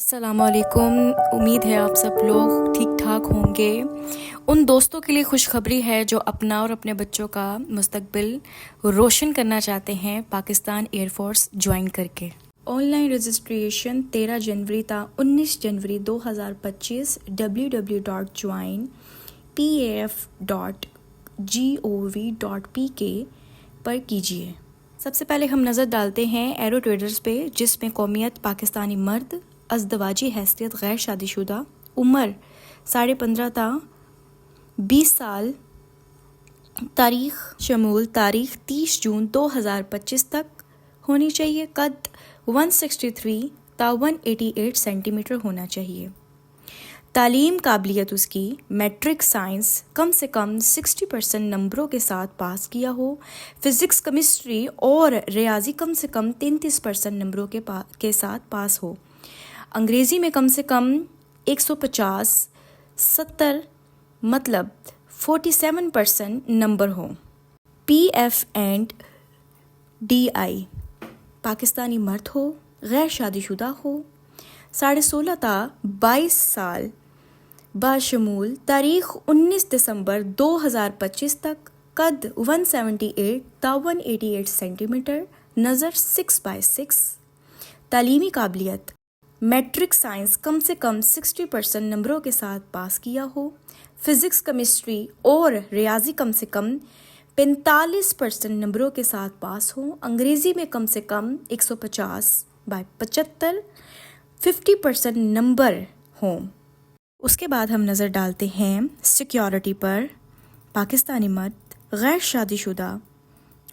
السلام علیکم. امید ہے آپ سب لوگ ٹھیک ٹھاک ہوں گے. ان دوستوں کے لیے خوشخبری ہے جو اپنا اور اپنے بچوں کا مستقبل روشن کرنا چاہتے ہیں پاکستان ایئر فورس جوائن کر کے. آن لائن رجسٹریشن 13 جنوری تا 19 جنوری 2025 www.joinpaf.gov.pk پر کیجیے. سب سے پہلے ہم نظر ڈالتے ہیں ایرو ٹریڈرز پہ، جس میں قومیت پاکستانی مرد، ازدواجی حیثیت غیر شادی شدہ، عمر 15.5 تا 20 سال، تاریخ شمول تاریخ 30 جون 2025 تک ہونی چاہیے، قد 163 تا 188 سینٹی میٹر ہونا چاہیے. تعلیم قابلیت اس کی میٹرک سائنس کم سے کم 60% نمبروں کے ساتھ پاس کیا ہو، فزکس کیمسٹری اور ریاضی کم سے کم 33% نمبروں کے ساتھ پاس ہو، انگریزی میں کم سے کم 150 70 مطلب 47% نمبر ہو. P F and D I Pakistani مرد ہو، غیر شادی شدہ ہو، 16.5 تا 22 سال، باشمول تاریخ 19 دسمبر 2025 تک، قد 178 تا 188 سینٹی میٹر، نظر 6/6. تعلیمی قابلیت میٹرک سائنس کم سے کم 60% نمبروں کے ساتھ پاس کیا ہو، فزکس کیمسٹری اور ریاضی کم سے کم 45% نمبروں کے ساتھ پاس ہو، انگریزی میں کم سے کم 150/75 50% نمبر ہوں. اس کے بعد ہم نظر ڈالتے ہیں سیکیورٹی پر. پاکستانی مرد، غیر شادی شدہ،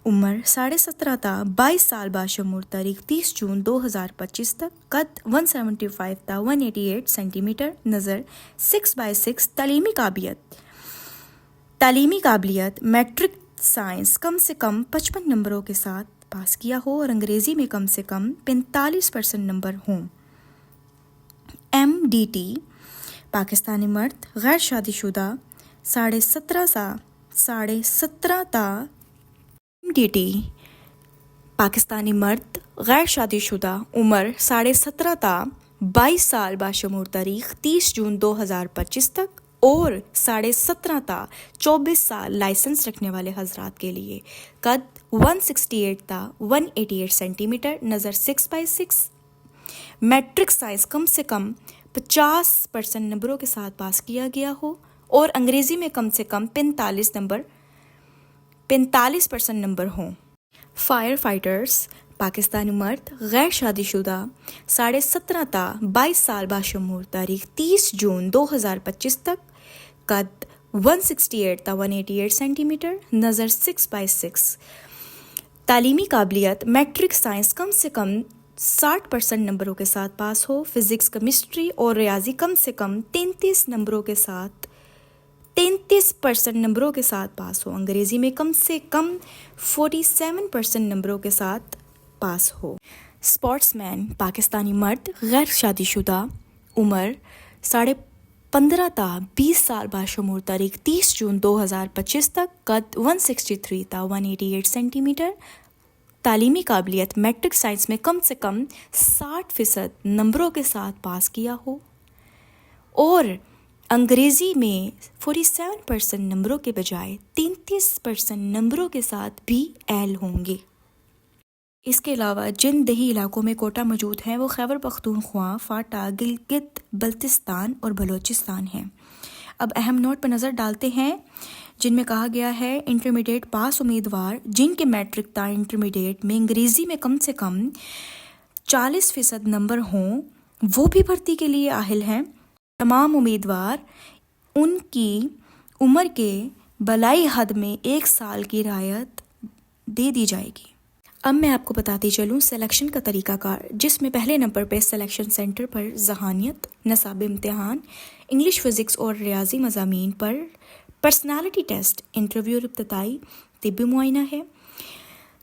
عمر 17.5 تا 22 سال، باشمول تاریخ 30 جون 2025 تک، قد 175 تا 188 سینٹی میٹر، نظر 6/6. تعلیمی قابلیت میٹرک سائنس کم سے کم 55 نمبروں کے ساتھ پاس کیا ہو اور انگریزی میں کم سے کم 45% نمبر ہوں. ایم ڈی ٹی پاکستانی مرد، غیر شادی شدہ، 17.5 تا ایم ڈی ٹی پاکستانی مرد، غیر شادی شدہ، عمر 17.5 تا 22 سال، باشمول تاریخ 30 جون 2025 تک، اور 17.5 تا 24 سال لائسنس رکھنے والے حضرات کے لیے، قد 168 تا 188 سینٹی میٹر، نظر 6/6. میٹرک سائنس کم سے کم 50% نمبروں کے ساتھ پاس کیا گیا ہو اور انگریزی میں کم سے کم 45% نمبر ہوں. فائر فائٹرز پاکستانی مرد، غیر شادی شدہ، 17.5 تا 22 سال، باشمول تاریخ 30 جون 2025 تک، قد 168 تا 188 سینٹی میٹر، نظر 6/6. تعلیمی قابلیت میٹرک سائنس کم سے کم 60% نمبروں کے ساتھ پاس ہو، فزکس کیمسٹری اور ریاضی کم سے کم 33% نمبروں کے ساتھ پاس ہو، انگریزی میں کم سے کم 47% نمبروں کے ساتھ پاس ہو. اسپورٹس مین پاکستانی مرد، غیر شادی شدہ، عمر 15.5 تا 20 سال، باشمول تاریخ 30 جون 2025 تک، قد 163 تا 188 سینٹی میٹر. تعلیمی قابلیت میٹرک سائنس میں کم سے کم 60% نمبروں کے ساتھ پاس کیا ہو اور انگریزی میں 47% نمبروں کے بجائے 33% نمبروں کے ساتھ بھی اہل ہوں گے. اس کے علاوہ جن دیہی علاقوں میں کوٹا موجود ہیں وہ خیبر پختونخوا، فاٹا، گلگت بلتستان اور بلوچستان ہیں. اب اہم نوٹ پر نظر ڈالتے ہیں جن میں کہا گیا ہے انٹرمیڈیٹ پاس امیدوار جن کے میٹرک تا انٹرمیڈیٹ میں انگریزی میں کم سے کم 40% نمبر ہوں وہ بھی بھرتی کے لیے اہل ہیں. تمام امیدوار ان کی عمر کے بالائی حد میں 1 سال کی رعایت دے دی جائے گی. اب میں آپ کو بتاتی چلوں سلیکشن کا طریقہ کار، جس میں پہلے نمبر پہ سلیکشن سینٹر پر ذہانیت، نصاب امتحان، انگلش، فزکس اور ریاضی مضامین پر پرسنالٹی ٹیسٹ، انٹرویو اور ابتدائی طبی معائنہ ہے.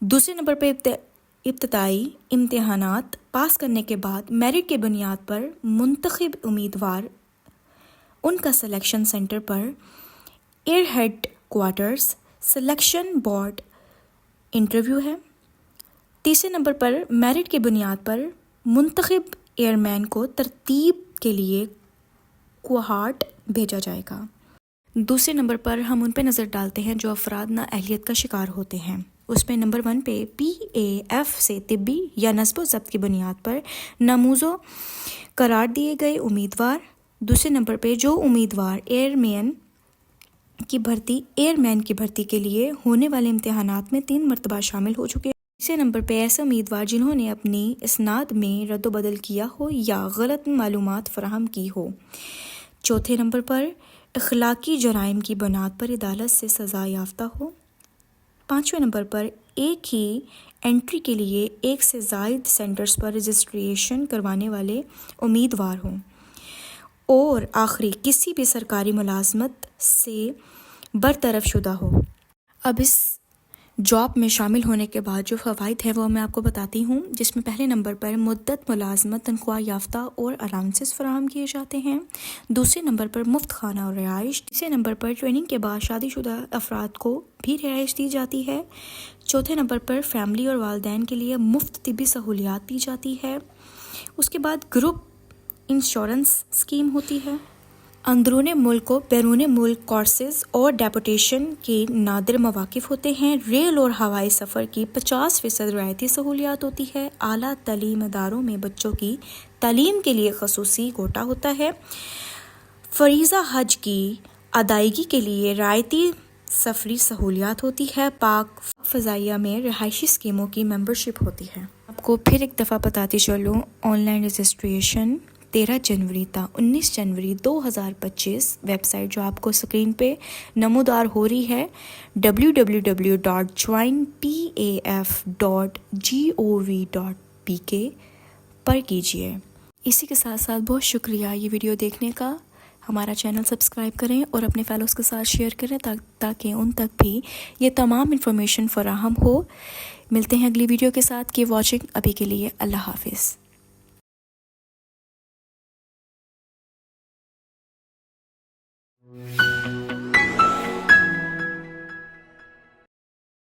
دوسرے نمبر پہ ابتدائی امتحانات پاس کرنے کے بعد میرٹ کی بنیاد پر منتخب امیدوار ان کا سلیکشن سینٹر پر air headquarters selection board interview ہے. تیسرے نمبر پر میرٹ کی بنیاد پر منتخب ایئر مین کو ترتیب کے لیے کوہارٹ بھیجا جائے گا۔ دوسرے نمبر پر ہم ان پہ نظر ڈالتے ہیں جو افراد نااہلیت کا شکار ہوتے ہیں۔ اس میں نمبر 1 پہ PAF سے طبی یا نصب و ضبط کی بنیاد پر نامزد قرار دیے گئے امیدوار۔ دوسرے نمبر پہ جو امیدوار ایئر مین کی بھرتی کے لیے ہونے والے امتحانات میں 3 مرتبہ شامل ہو چکے ہیں۔ تیسرے نمبر پہ ایسے امیدوار جنہوں نے اپنی اسناد میں رد و بدل کیا ہو یا غلط معلومات فراہم کی ہو۔ چوتھے نمبر پر اخلاقی جرائم کی بنیاد پر عدالت سے سزا یافتہ ہو۔ پانچویں نمبر پر ایک ہی انٹری کے لیے 1 سے زائد سینٹرز پر رجسٹریشن کروانے والے امیدوار ہوں۔ اور آخری کسی بھی سرکاری ملازمت سے برطرف شدہ ہو۔ اب اس جاب میں شامل ہونے کے بعد جو فوائد ہیں وہ میں آپ کو بتاتی ہوں، جس میں پہلے نمبر پر مدت ملازمت، تنخواہ یافتہ اور الاؤنسز فراہم کیے جاتے ہیں۔ دوسرے نمبر پر مفت کھانا اور رہائش۔ تیسرے نمبر پر ٹریننگ کے بعد شادی شدہ افراد کو بھی رہائش دی جاتی ہے۔ چوتھے نمبر پر فیملی اور والدین کے لیے مفت طبی سہولیات دی جاتی ہے۔ اس کے بعد گروپ انشورنس اسکیم ہوتی ہے۔ اندرون ملک و بیرون ملک کورسز اور ڈیپوٹیشن کے نادر مواقف ہوتے ہیں۔ ریل اور ہوائی سفر کی 50% رعایتی سہولیات ہوتی ہے۔ اعلیٰ تعلیم اداروں میں بچوں کی تعلیم کے لیے خصوصی کوٹا ہوتا ہے۔ فریضہ حج کی ادائیگی کے لیے رعایتی سفری سہولیات ہوتی ہے۔ پاک فضائیہ میں رہائشی اسکیموں کی ممبرشپ ہوتی ہے۔ آپ کو پھر ایک دفعہ بتاتی چلوں، آن لائن رجسٹریشن 13 جنوری تا 19 جنوری 2025 ویب سائٹ جو آپ کو اسکرین پہ نمودار ہو رہی ہے www.joinpaf.gov.pk پر کیجیے۔ اسی کے ساتھ ساتھ بہت شکریہ یہ ویڈیو دیکھنے کا۔ ہمارا چینل سبسکرائب کریں اور اپنے فیلوز کے ساتھ شیئر کریں تاکہ ان تک بھی یہ تمام انفارمیشن فراہم ہو۔ ملتے ہیں اگلی ویڈیو کے ساتھ۔ کی واچنگ، ابھی کے لیے اللہ حافظ۔